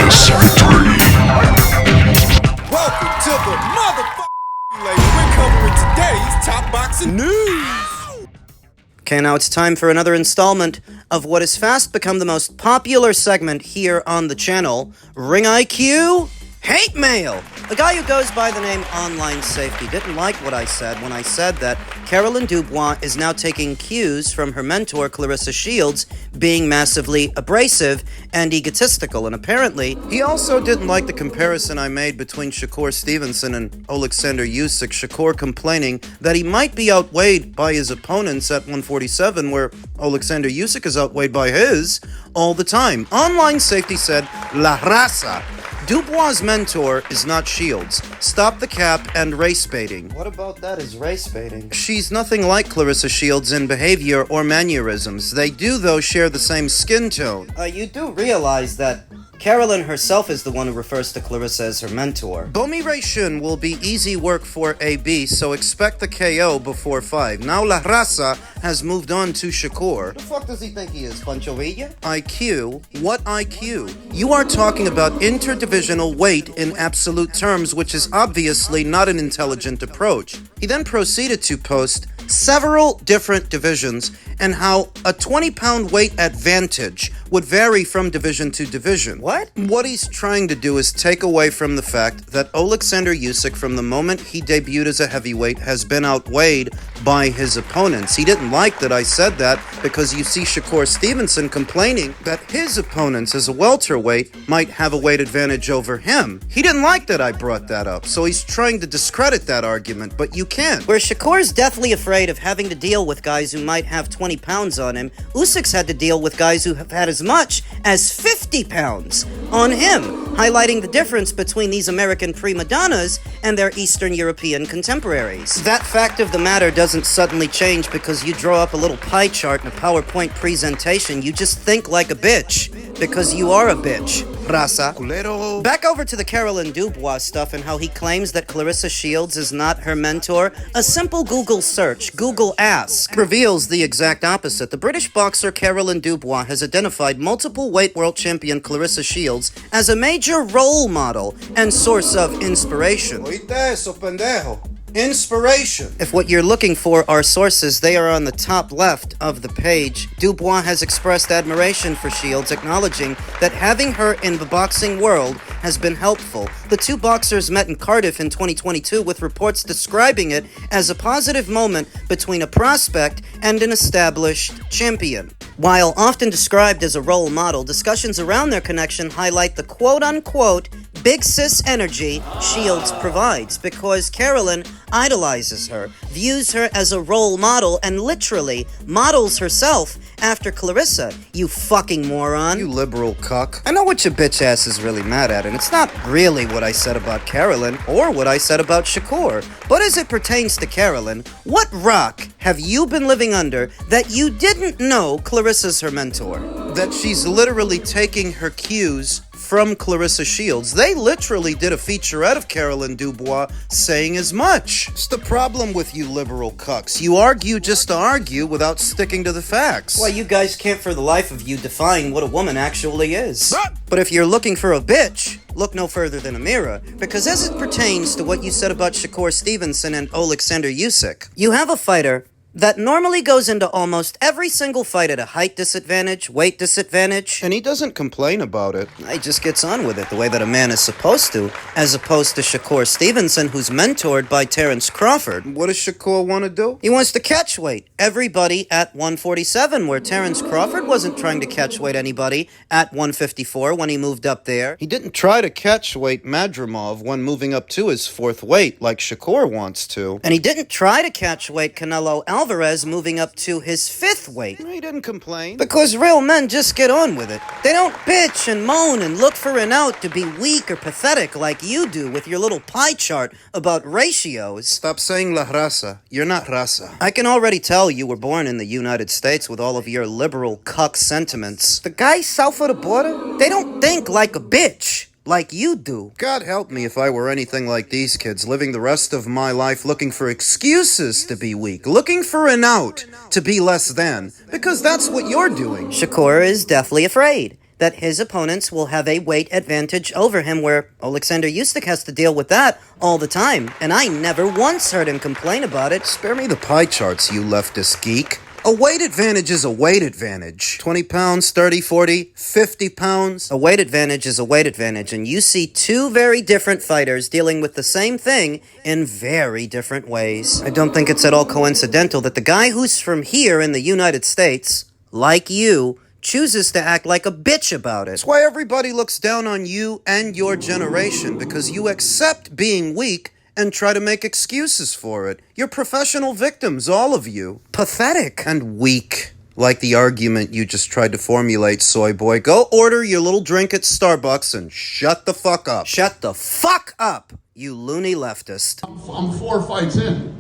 Welcome to the motherfucking lady. We're covering today's top boxing news. Okay, now it's time for another installment of what has fast become the most popular segment here on the channel, Ring IQ Hate Mail. A guy who goes by the name Online Safety didn't like what I said when I said that Caroline Dubois is now taking cues from her mentor Clarissa Shields being massively abrasive and egotistical, and apparently he also didn't like the comparison I made between Shakur Stevenson and Alexander Usyk, Shakur complaining that he might be outweighed by his opponents at 147, where Alexander Usyk is outweighed by his all the time. Online Safety said, La Raza. Dubois' mentor is not Shields. Stop the cap and race baiting. What about that is race baiting? She's nothing like Clarissa Shields in behavior or mannerisms. They do, though, share the same skin tone. You do realize that Caroline herself is the one who refers to Clarissa as her mentor. Bomi Reishun will be easy work for AB, so expect the KO before 5. Now La Raza has moved on to Shakur. The fuck does he think he is, Pancho Villa? IQ? What IQ? You are talking about interdivisional weight in absolute terms, which is obviously not an intelligent approach. He then proceeded to post several different divisions and how a 20-pound weight advantage would vary from division to division. What? What he's trying to do is take away from the fact that Alexander Usyk, from the moment he debuted as a heavyweight, has been outweighed by his opponents. He didn't like that I said that because you see Shakur Stevenson complaining that his opponents as a welterweight might have a weight advantage over him. He didn't like that I brought that up, so he's trying to discredit that argument, but you can't. Where Shakur's deathly afraid of having to deal with guys who might have 20 pounds on him, Usyk's had to deal with guys who have had as much as 50 pounds on him, highlighting the difference between these American prima donnas and their Eastern European contemporaries. That fact of the matter doesn't suddenly change because you draw up a little pie chart in a PowerPoint presentation. You just think like a bitch, because you are a bitch, Raza. Culero. Back over to the Caroline Dubois stuff and how he claims that Clarissa Shields is not her mentor. A simple Google search, Google Ask, reveals the exact opposite. The British boxer Caroline Dubois has identified multiple weight world champion Clarissa Shields as a major role model and source of inspiration. Oíste eso, pendejo. Inspiration. If what you're looking for are sources, they are on the top left of the page. Dubois has expressed admiration for Shields, acknowledging that having her in the boxing world has been helpful. The two boxers met in Cardiff in 2022 with reports describing it as a positive moment between a prospect and an established champion. While often described as a role model, discussions around their connection highlight the quote-unquote big sis energy Shields provides, because Caroline idolizes her, views her as a role model, and literally models herself after Clarissa. You fucking moron. You liberal cuck. I know what your bitch ass is really mad at, and it's not really what I said about Caroline or what I said about Shakur. But as it pertains to Caroline, what rock have you been living under that you didn't know Clarissa's her mentor? That she's literally taking her cues from Clarissa Shields. They literally did a featurette of Caroline Dubois saying as much. It's the problem with you liberal cucks. You argue just to argue without sticking to the facts. Why, you guys can't for the life of you define what a woman actually is. But if you're looking for a bitch, look no further than a mirror, because as it pertains to what you said about Shakur Stevenson and Alexander Usyk, you have a fighter that normally goes into almost every single fight at a height disadvantage, weight disadvantage, and he doesn't complain about it. He just gets on with it the way that a man is supposed to, as opposed to Shakur Stevenson, who's mentored by Terence Crawford. What does Shakur want to do? He wants to catch weight everybody at 147, where Terence Crawford wasn't trying to catch weight anybody at 154 when he moved up there. He didn't try to catch weight Madrimov when moving up to his fourth weight like Shakur wants to. And he didn't try to catch weight Canelo Alvarez moving up to his fifth weight. He didn't complain. Because real men just get on with it. They don't bitch and moan and look for an out to be weak or pathetic like you do with your little pie chart about ratios. Stop saying la raza. You're not raza. I can already tell you were born in the United States with all of your liberal cuck sentiments. The guys south of the border, they don't think like a bitch. like you do. God help me if I were anything like these kids, living the rest of my life looking for excuses to be weak, looking for an out to be less than, because that's what you're doing. Shakur is deathly afraid. that his opponents will have a weight advantage over him, where Alexander Usyk has to deal with that all the time, and I never once heard him complain about it. Spare me the pie charts, you leftist geek. A weight advantage is a weight advantage. 20 pounds, 30, 40, 50 pounds. A weight advantage is a weight advantage, and you see two very different fighters dealing with the same thing in very different ways. I don't think it's at all coincidental that the guy who's from here in the United States, like you, chooses to act like a bitch about it. That's why everybody looks down on you and your generation, because you accept being weak and try to make excuses for it. You're professional victims, all of you. Pathetic. And weak. Like the argument you just tried to formulate, soy boy. Go order your little drink at Starbucks and shut the fuck up. Shut the fuck up, you loony leftist. I'm 4 fights in.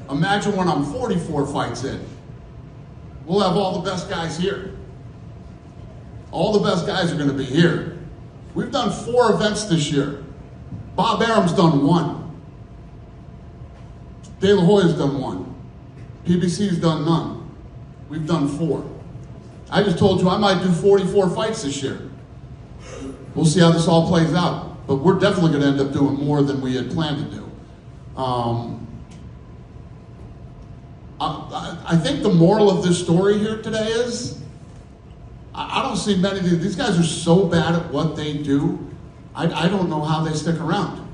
Imagine when I'm 44 fights in. We'll have all the best guys here. All the best guys are going to be here. We've done 4 events this year. Bob Arum's done 1. De La Hoya's done 1. PBC's done none. We've done 4. I just told you I might do 44 fights this year. We'll see how this all plays out. But we're definitely going to end up doing more than we had planned to do. I think the moral of this story here today is, I don't see many of these guys are so bad at what they do, I don't know how they stick around.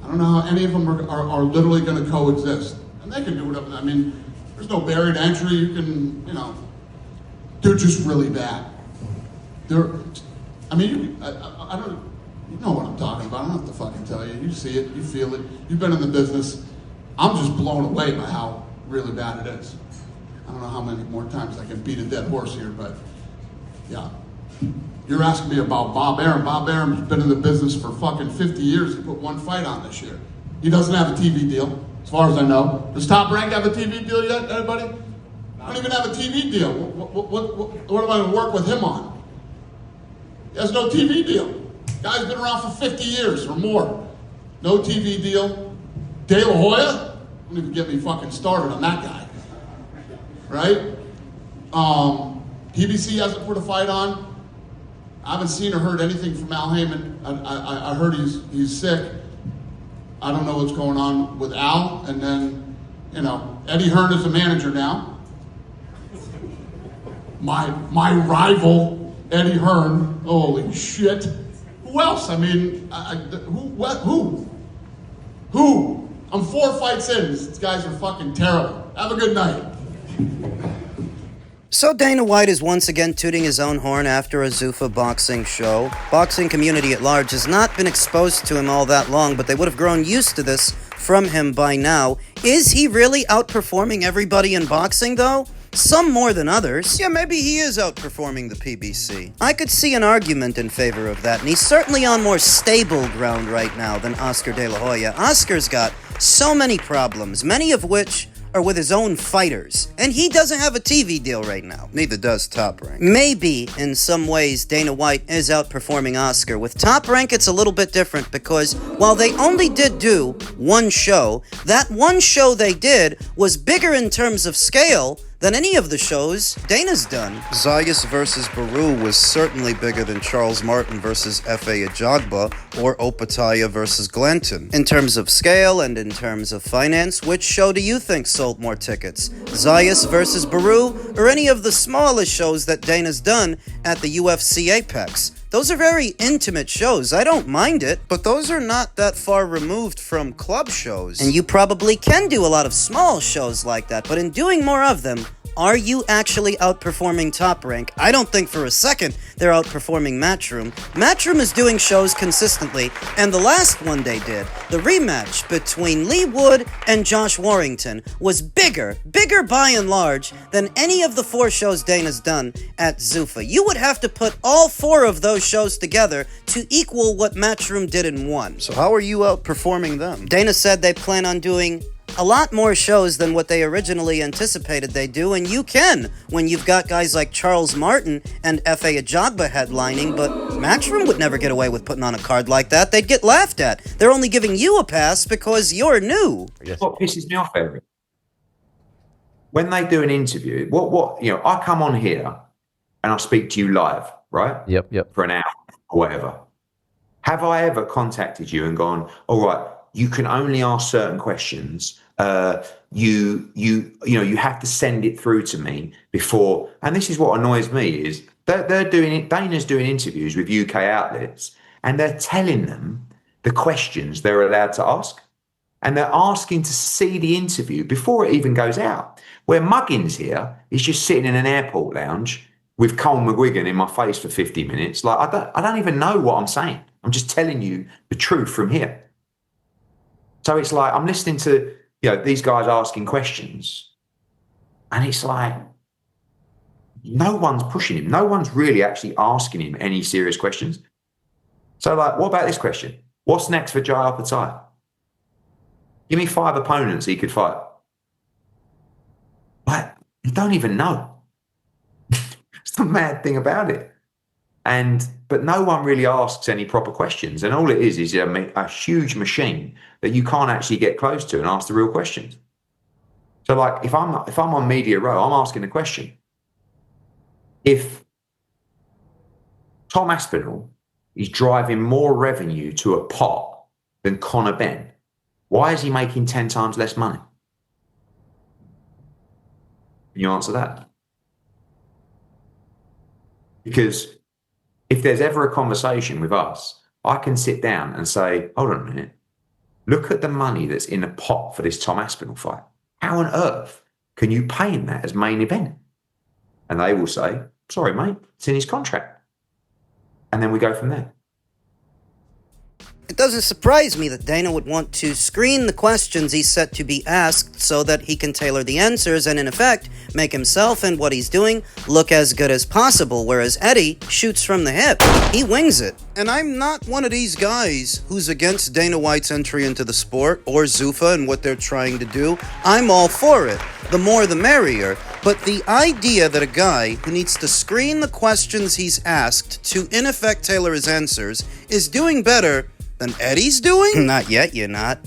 I don't know how any of them are literally going to coexist. And they can do whatever, I mean, there's no barrier to entry, you can, they're just really bad. I don't, you know what I'm talking about, I don't have to fucking tell you. You see it, you feel it, you've been in the business. I'm just blown away by how really bad it is. I don't know how many more times I can beat a dead horse here, but yeah. You're asking me about Bob Arum. Bob Arum's been in the business for fucking 50 years. He put 1 fight on this year. He doesn't have a TV deal, as far as I know. Does Top Rank have a TV deal yet, anybody? I don't even have a TV deal. What am I going to work with him on? He has no TV deal. Guy's been around for 50 years or more. No TV deal. De La Hoya? Don't even get me fucking started on that guy. Right? PBC hasn't put a fight on. I haven't seen or heard anything from Al Heyman. I heard he's sick. I don't know what's going on with Al. And then, Eddie Hearn is the manager now. My rival, Eddie Hearn. Holy shit. Who else? I mean, who? I'm 4 fights in. These guys are fucking terrible. Have a good night. So Dana White is once again tooting his own horn after a Zuffa boxing show. Boxing community at large has not been exposed to him all that long, but they would have grown used to this from him by now. Is he really outperforming everybody in boxing, though? Some more than others. Yeah, maybe he is outperforming the PBC. I could see an argument in favor of that, and he's certainly on more stable ground right now than Oscar De La Hoya. Oscar's got so many problems, many of which are with his own fighters, and he doesn't have a TV deal right now. Neither does Top Rank. Maybe, in some ways, Dana White is outperforming Oscar. With Top Rank, it's a little bit different, because while they only did do 1 show, that 1 show they did was bigger in terms of scale than any of the shows Dana's done. Zayas versus Baru was certainly bigger than Charles Martin versus F.A. Ajagba or Opataya versus Glanton. In terms of scale and in terms of finance, which show do you think sold more tickets? Zayas versus Baru or any of the smallest shows that Dana's done at the UFC Apex? Those are very intimate shows. I don't mind it. But those are not that far removed from club shows. And you probably can do a lot of small shows like that, but in doing more of them, are you actually outperforming Top Rank? I don't think for a second they're outperforming Matchroom. Matchroom is doing shows consistently, and the last one they did, the rematch between Lee Wood and Josh Warrington, was bigger by and large than any of the 4 shows Dana's done at Zuffa. You would have to put all 4 of those shows together to equal what Matchroom did in 1. So how are you outperforming them? Dana said they plan on doing a lot more shows than what they originally anticipated they do, and you can when you've got guys like Charles Martin and F.A. Ajagba headlining, but Matchroom would never get away with putting on a card like that. They'd get laughed at. They're only giving you a pass because you're new. What pisses me off, Eric, when they do an interview, I come on here and I speak to you live. right? Yep. For an hour or whatever. Have I ever contacted you and gone, all right, you can only ask certain questions. You have to send it through to me before. And this is what annoys me is they're doing it. Dana's doing interviews with UK outlets, and they're telling them the questions they're allowed to ask, and they're asking to see the interview before it even goes out. Where Muggins here is just sitting in an airport lounge with Cole McGuigan in my face for 50 minutes. Like I don't even know what I'm saying. I'm just telling you the truth from here. So it's like I'm listening to these guys asking questions, and it's like no one's pushing him. No one's really actually asking him any serious questions. So like, what about this question? What's next for Jai Alpertai? Give me 5 opponents he could fight. Like, you don't even know. It's the mad thing about it. But no one really asks any proper questions. And all it is a huge machine that you can't actually get close to and ask the real questions. So like, if I'm on Media Row, I'm asking a question. If Tom Aspinall is driving more revenue to a pot than Conor Benn, why is he making 10 times less money? Can you answer that? Because if there's ever a conversation with us, I can sit down and say, hold on a minute, look at the money that's in the pot for this Tom Aspinall fight. How on earth can you pay him that as main event? And they will say, sorry, mate, it's in his contract. And then we go from there. It doesn't surprise me that Dana would want to screen the questions he's set to be asked so that he can tailor the answers and, in effect, make himself and what he's doing look as good as possible, whereas Eddie shoots from the hip. He wings it. And I'm not one of these guys who's against Dana White's entry into the sport or Zuffa and what they're trying to do. I'm all for it. The more the merrier. But the idea that a guy who needs to screen the questions he's asked to, in effect, tailor his answers is doing better than Eddie's doing? Not yet, you're not.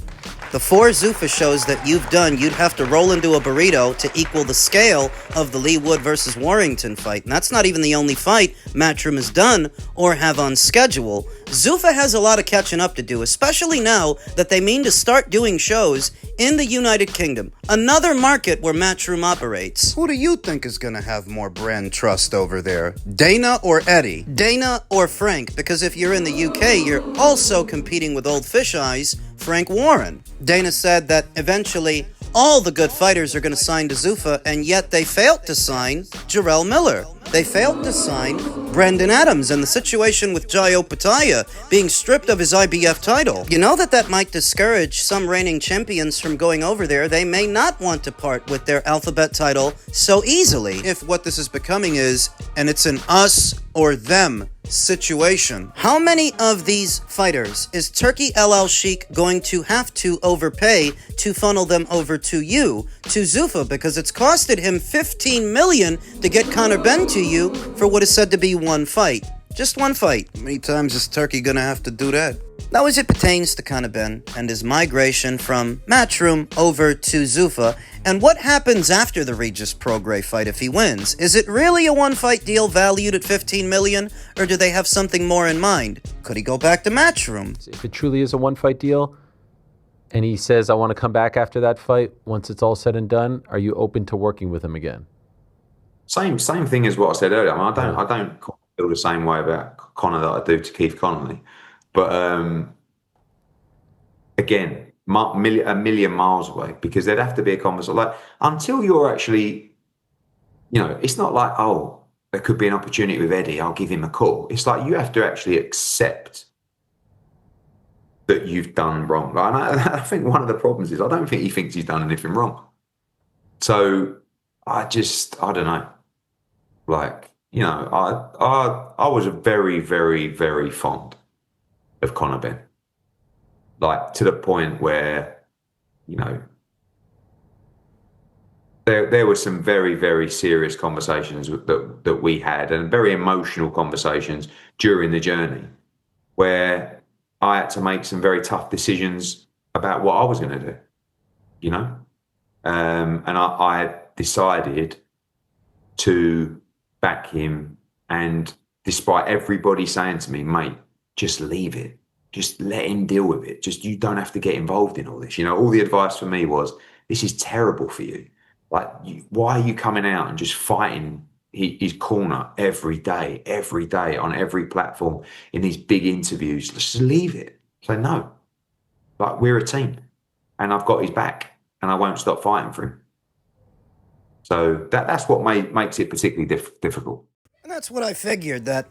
The 4 Zuffa shows that you've done, you'd have to roll into a burrito to equal the scale of the Lee Wood versus Warrington fight. And that's not even the only fight Matchroom has done or have on schedule. Zuffa has a lot of catching up to do, especially now that they mean to start doing shows in the United Kingdom, another market where Matchroom operates. Who do you think is going to have more brand trust over there? Dana or Eddie? Dana or Frank, because if you're in the UK, you're also competing with old fish eyes, Frank Warren. Dana said that eventually all the good fighters are going to sign to Zuffa, and yet they failed to sign Jarrell Miller. They failed to sign Brendan Adams, and the situation with Jai Alpertai being stripped of his IBF title. You know that might discourage some reigning champions from going over there. They may not want to part with their alphabet title so easily. If what this is becoming is, and it's an us or them situation. How many of these fighters is Turkey El Sheikh going to have to overpay to funnel them over to you, to Zuffa, because it's costed him $15 million to get Conor Benn to you for what is said to be one fight? Just one fight. How many times is Turkey gonna have to do that? Now, as it pertains to Conor Benn and his migration from Matchroom over to Zuffa, and what happens after the Regis Prograis fight if he wins, is it really a one-fight deal valued at $15 million, or do they have something more in mind? Could he go back to Matchroom? If it truly is a one-fight deal, and he says, I want to come back after that fight, once it's all said and done, are you open to working with him again? Same thing as what I said earlier. I mean, I don't feel the same way about Conor that I do to Keith Connolly. But again, a million miles away, because there'd have to be a conversation. Like, until you're actually, it's not like, oh, there could be an opportunity with Eddie, I'll give him a call. It's like you have to actually accept that you've done wrong. And I think one of the problems is I don't think he thinks he's done anything wrong. So I don't know. Like, I was a very, very, very fond of Conor Benn. Like, to the point where, there were some very, very serious conversations that we had, and very emotional conversations during the journey, where I had to make some very tough decisions about what I was going to do, and I decided to back him and despite everybody saying to me, mate, just leave it. Just let him deal with it. Just, you don't have to get involved in all this. You know, all the advice for me was, this is terrible for you. Like, why are you coming out and just fighting his corner every day on every platform in these big interviews? Just leave it. So no, like, we're a team and I've got his back and I won't stop fighting for him. So that's what makes it particularly difficult. And that's what I figured, that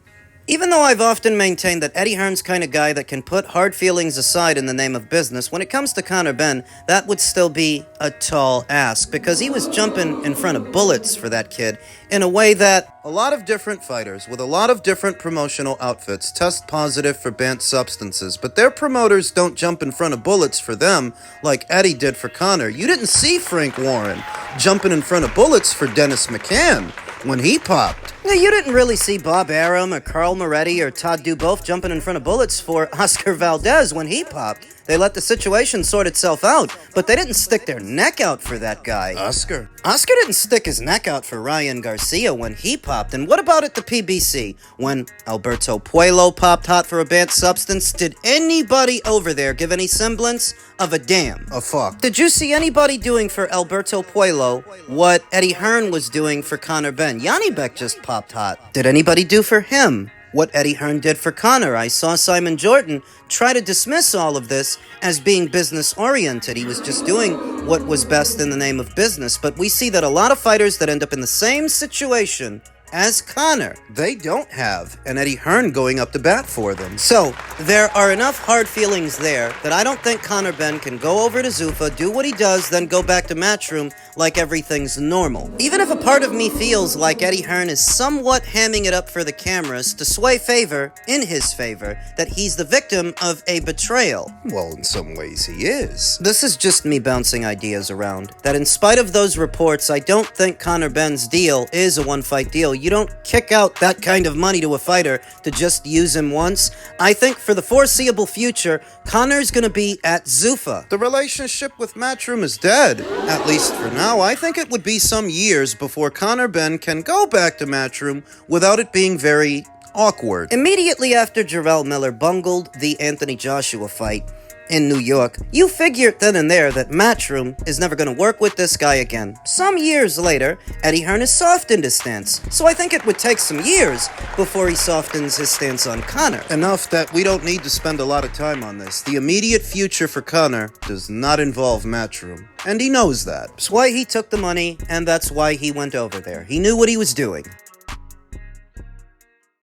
even though I've often maintained that Eddie Hearn's kind of guy that can put hard feelings aside in the name of business, when it comes to Conor Benn, that would still be a tall ask, because he was jumping in front of bullets for that kid in a way that A lot of different fighters with a lot of different promotional outfits test positive for banned substances, but their promoters don't jump in front of bullets for them like Eddie did for Conor. You didn't see Frank Warren jumping in front of bullets for Dennis McCann when he popped. Yeah, you didn't really see Bob Arum or Carl Moretti or Todd Duboff jumping in front of bullets for Oscar Valdez when he popped. They let the situation sort itself out, but they didn't stick their neck out for that guy. Oscar didn't stick his neck out for Ryan Garcia when he popped. And what about at the PBC? When Alberto Puello popped hot for a banned substance, did anybody over there give any semblance of a damn? a fuck. Did you see anybody doing for Alberto Puello what Eddie Hearn was doing for Conor Benn? Yanni Beck just popped hot. Did anybody do for him what Eddie Hearn did for Conor? I saw Simon Jordan try to dismiss all of this as being business-oriented. He was just doing what was best in the name of business. But we see that a lot of fighters that end up in the same situation as Conor, They don't have an Eddie Hearn going up to bat for them. so there are enough hard feelings there that I don't think Conor Benn can go over to Zuffa, do what he does, then go back to Matchroom like everything's normal. Even if a part of me feels like Eddie Hearn is somewhat hamming it up for the cameras to sway favor in his favor, that he's the victim of a betrayal. Well, in some ways he is. This is just me bouncing ideas around. That in spite of those reports, I don't think Conor Benn's deal is a one-fight deal. You don't kick out that kind of money to a fighter to just use him once. I think for the foreseeable future, Conor's gonna be at Zuffa. The relationship with Matchroom is dead, at least for now. I think it would be some years before Conor Benn can go back to Matchroom without it being very awkward. Immediately after Jarrell Miller bungled the Anthony Joshua fight in New York, you figured then and there that Matchroom is never going to work with this guy again. Some years later, Eddie Hearn has softened his stance, so I think it would take some years before he softens his stance on Conor. Enough that we don't need to spend a lot of time on this. The immediate future for Conor does not involve Matchroom, and he knows that. That's why he took the money, and that's why he went over there. He knew what he was doing.